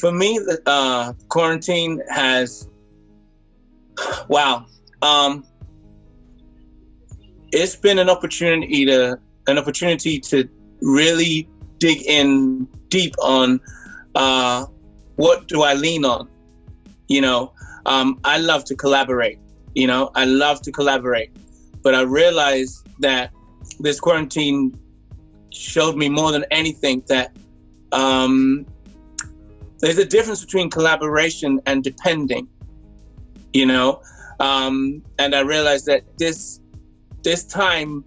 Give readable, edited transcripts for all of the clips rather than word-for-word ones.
For me, the quarantine has, wow, it's been an opportunity to really dig in deep on what do I lean on. I love to collaborate. But I realized that this quarantine showed me more than anything that there's a difference between collaboration and depending, and I realized that this time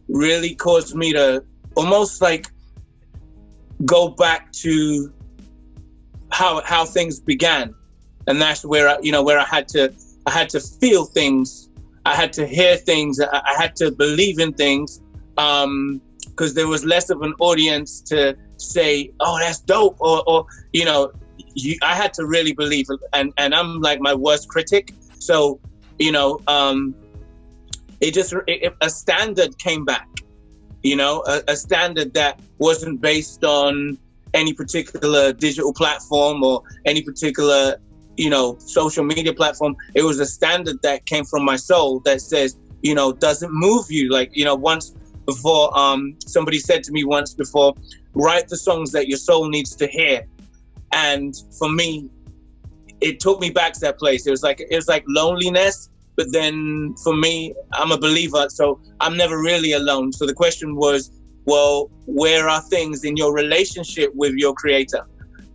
really caused me to almost like go back to how things began, and that's where I had to feel things, I had to hear things, I had to believe in things, because there was less of an audience to say, oh, that's dope, or I had to really believe, and I'm like my worst critic. So, a standard came back, a standard that wasn't based on any particular digital platform or any particular, social media platform. It was a standard that came from my soul that says, doesn't move you. Like, once before, somebody said to me once before, write the songs that your soul needs to hear. And for me, it took me back to that place. It was like loneliness, but then for me, I'm a believer, so I'm never really alone. So the question was, well, where are things in your relationship with your creator?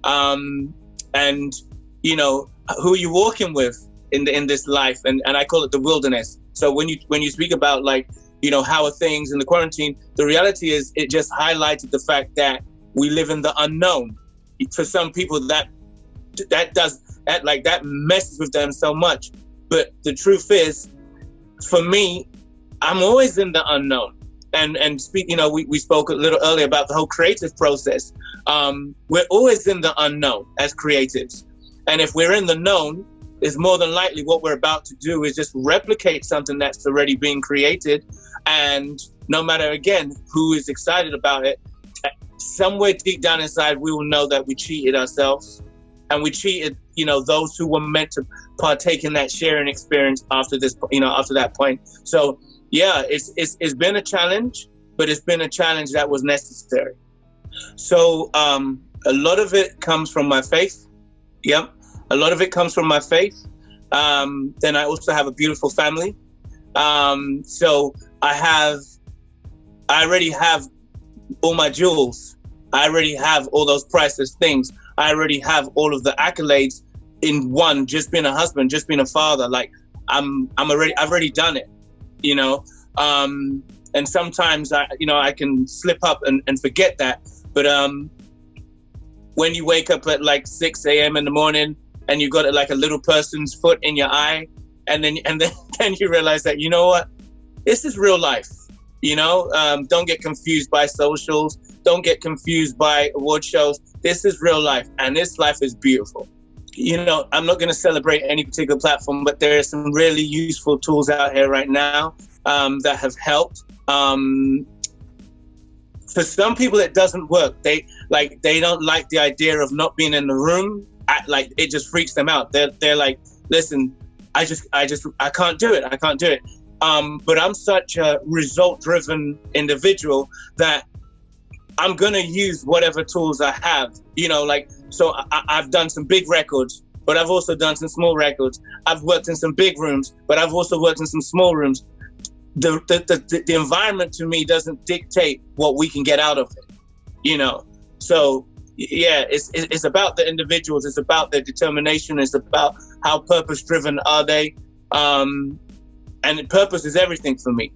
And who are you walking with in this life? And I call it the wilderness. So when you speak about how are things in the quarantine, the reality is it just highlighted the fact that we live in the unknown. For some people, that messes with them so much. But the truth is, for me, I'm always in the unknown. And speak, we spoke a little earlier about the whole creative process. We're always in the unknown as creatives. And if we're in the known, it's more than likely what we're about to do is just replicate something that's already being created. And no matter, again, who is excited about it, somewhere deep down inside, we will know that we cheated ourselves, and we cheated, those who were meant to partake in that sharing experience after that point. So yeah, it's been a challenge, but it's been a challenge that was necessary. So a lot of it comes from my faith. Yep, a lot of it comes from my faith. Then I also have a beautiful family. So I already have all my jewels. I already have all those priceless things. I already have all of the accolades in one, just being a husband, just being a father. Like I've already done it, and sometimes I can slip up and forget that. But when you wake up at 6 a.m. in the morning and you got a little person's foot in your eye, and then you realize that, this is real life. Don't get confused by socials. Don't get confused by award shows. This is real life, and this life is beautiful. I'm not going to celebrate any particular platform, but there are some really useful tools out here right now that have helped. For some people, it doesn't work. They don't like the idea of not being in the room. It just freaks them out. They're like, listen, I can't do it. I can't do it. But I'm such a result-driven individual that I'm going to use whatever tools I have, so I've done some big records, but I've also done some small records. I've worked in some big rooms, but I've also worked in some small rooms. The environment to me doesn't dictate what we can get out of it, So yeah, it's about the individuals. It's about their determination. It's about how purpose-driven are they. And purpose is everything for me.